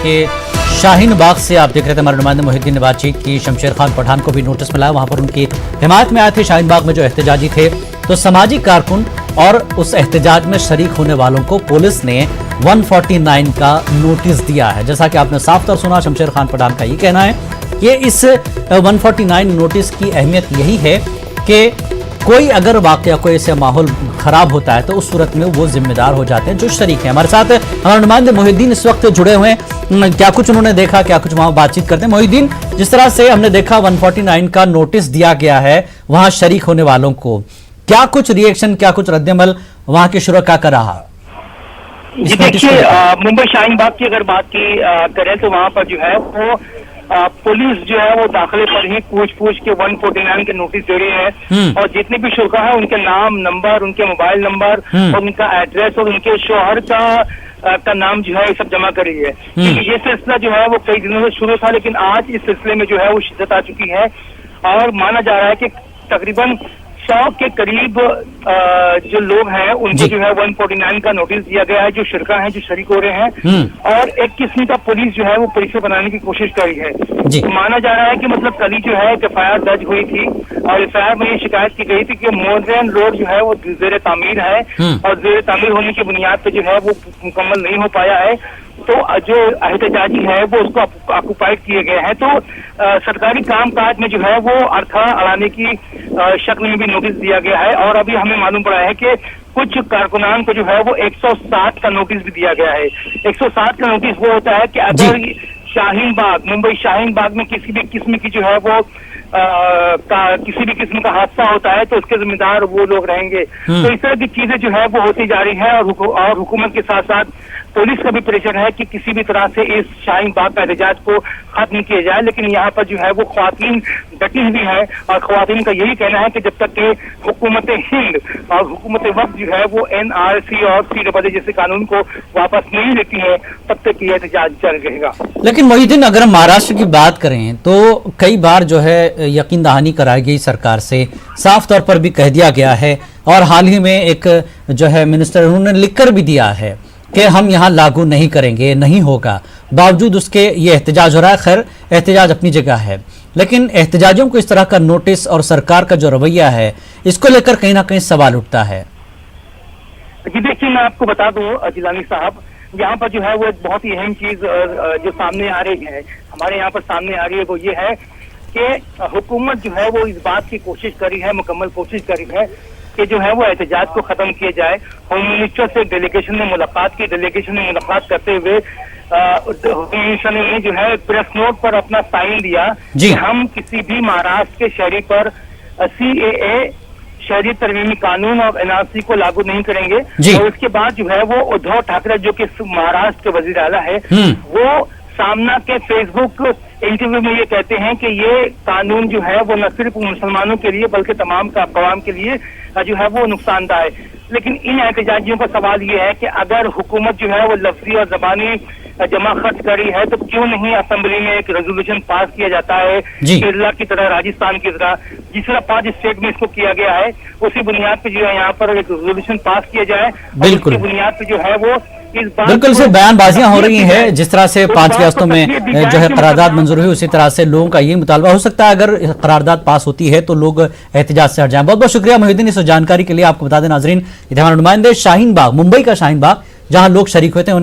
کہ شاہین باغ سے آپ دیکھ رہے تھے ہمارے نمائندے محدین نے بات چیت کی. شمشیر خان پٹھان کو بھی نوٹس ملا, وہاں پر ان کی حمایت میں آئے تھے. شاہین باغ میں جو احتجاجی تھے تو سماجی کارکن اور اس احتجاج میں شریک ہونے والوں کو پولیس نے 149 کا نوٹس دیا ہے. جیسا کہ آپ نے صاف طور سنا, شمشیر خان پٹھان کا یہ کہنا ہے کہ اس 149 نوٹس کی اہمیت یہی ہے کہ کوئی اگر واقعہ کوئی ایسا ماحول خراب ہوتا ہے تو اس صورت میں وہ ذمہ دار ہو جاتے ہیں جو شریک ہیں. ہمارے ساتھ ہمارے نمائندے محدین اس وقت جڑے ہوئے ہیں. کیا کچھ انہوں نے دیکھا, کیا کچھ وہاں بات چیت کرتے ہیں. محدین, جس طرح سے ہم نے دیکھا 149 کا نوٹس دیا گیا ہے وہاں شریک ہونے والوں کو, کیا کچھ ری ایکشن, کیا کچھ رد عمل وہاں کے شرکاء کا رہا؟ جی دیکھیے, ممبئی شاہین باغ کی اگر بات کی کریں تو وہاں پر جو ہے وہ پولیس جو ہے وہ داخلے پر ہی پوچھ کے 149 کے نوٹس دے رہے ہیں, اور جتنے بھی شرکاء ہیں ان کے نام, نمبر, ان کے موبائل نمبر اور ان کا ایڈریس اور ان کے شوہر کا نام جو ہے یہ سب جمع کری ہے. کیونکہ یہ سلسلہ جو ہے وہ کئی دنوں سے شروع تھا, لیکن آج اس سلسلے میں جو ہے وہ شدت آ چکی ہے اور مانا جا رہا ہے کہ تقریباً 100 کے قریب جو لوگ ہیں ان کو جو ہے 149 کا نوٹس دیا گیا ہے, جو شرکاء ہیں, جو شریک ہو رہے ہیں, اور ایک قسم کا پولیس جو ہے وہ پولیسیں بنانے کی کوشش کری ہے. مانا جا رہا ہے کہ مطلب کل جو ہے ایف آئی آر درج ہوئی تھی اور ایف آئی آر میں یہ شکایت کی گئی تھی کہ مودرن روڈ جو ہے وہ زیر تعمیر ہے اور زیر تعمیر ہونے کی بنیاد پہ جو ہے وہ مکمل نہیں ہو پایا ہے, تو جو احتجاجی ہے وہ اس کو آکوپائڈ کیے گئے ہیں. تو سرکاری کام کاج میں جو ہے وہ ارتھا اڑانے کی شکل میں بھی نوٹس دیا گیا ہے, اور ابھی ہمیں معلوم پڑا ہے کہ کچھ کارکنان کو جو ہے وہ 160 کا نوٹس بھی دیا گیا ہے. 160 کا نوٹس وہ ہوتا ہے کہ اگر شاہین باغ, ممبئی شاہین باغ میں کسی بھی قسم کی جو ہے وہ کسی بھی قسم کا حادثہ ہوتا ہے تو اس کے ذمہ دار وہ لوگ رہیں گے. تو اس طرح کی چیزیں جو ہے وہ ہوتی جا رہی ہیں, اور حکومت کے ساتھ ساتھ پولیس کا بھی پریشر ہے کہ کسی بھی طرح سے اس شاہین باغ کا احتجاج کو ختم کیا جائے. لیکن یہاں پر جو ہے وہ خواتین ڈٹی ہوئی ہیں, اور خواتین کا یہی کہنا ہے کہ جب تک کہ حکومت ہند اور حکومت وقت جو ہے وہ NRC اور CAA جیسے قانون کو واپس نہیں لیتی ہے تب تک یہ احتجاج جاری رہے گا. لیکن محدین, اگر ہم مہاراشٹر کی بات کریں تو کئی بار جو ہے یقین دہانی کرائی گئی سرکار سے, صاف طور پر بھی کہہ دیا گیا ہے, اور حال ہی میں ایک جو ہے منسٹر انہوں نے لکھ کر بھی دیا ہے کہ ہم یہاں لاگو نہیں کریں گے, نہیں ہوگا. باوجود اس کے یہ احتجاج ہو رہا ہے. خیر, احتجاج اپنی جگہ ہے, لیکن احتجاجوں کو اس طرح کا نوٹس اور سرکار کا جو رویہ ہے اس کو لے کر کہیں نہ کہیں سوال اٹھتا ہے. جی دیکھیے, میں آپ کو بتا دوں جیلانی صاحب, یہاں پر جو ہے وہ ایک بہت ہی اہم چیز جو سامنے آ رہی ہے, ہمارے یہاں پر سامنے آ رہی ہے, وہ یہ ہے کہ حکومت جو ہے وہ اس بات کی کوشش کری ہے, مکمل کوشش کری ہے کہ جو ہے وہ احتجاج کو ختم کیا جائے. ہوم منسٹر سے ڈیلیگیشن نے ملاقات کی, ڈیلیگیشن نے ملاقات کرتے ہوئے ہوم منسٹر نے جو ہے پریس نوٹ پر اپنا سائن دیا کہ ہم کسی بھی مہاراشٹر کے شہری پر CAA شہری ترمیمی قانون اور NRC کو لاگو نہیں کریں گے. اور اس کے بعد جو ہے وہ ادھو ٹھاکرے جو کہ مہاراشٹر کے وزیر اعلیٰ ہے, وہ سامنا کے فیس بک انٹرویو میں یہ کہتے ہیں کہ یہ قانون جو ہے وہ نہ صرف مسلمانوں کے لیے بلکہ تمام عوام کے لیے جو ہے وہ نقصان دہ ہے. لیکن ان احتجاجیوں کا سوال یہ ہے کہ اگر حکومت جو ہے وہ لفظی اور زبانی جمع خرچ کری ہے تو کیوں نہیں اسمبلی میں ایک ریزولوشن پاس کیا جاتا ہے کیرلا کی طرح, راجستھان کی طرح, جس طرح 5 اسٹیٹ میں اس کو کیا گیا ہے, اسی بنیاد پہ جو ہے یہاں پر ایک ریزولوشن پاس کیا جائے. بالکل, اس کی بنیاد پہ جو ہے وہ بالکل سے بیان بازیاں ہو رہی ہیں. جس طرح سے 5 ریاستوں میں جو ہے قرارداد منظور ہوئی, اسی طرح سے لوگوں کا یہ مطالبہ ہو سکتا ہے اگر قرارداد پاس ہوتی ہے تو لوگ احتجاج سے ہٹ جائیں. بہت بہت شکریہ محدین اس جانکاری کے لیے. آپ کو بتا دیں ناظرین, یہ ہمارے نمائندے شاہین باغ, ممبئی کا شاہین باغ, جہاں لوگ شریک ہوتے ہیں, انہیں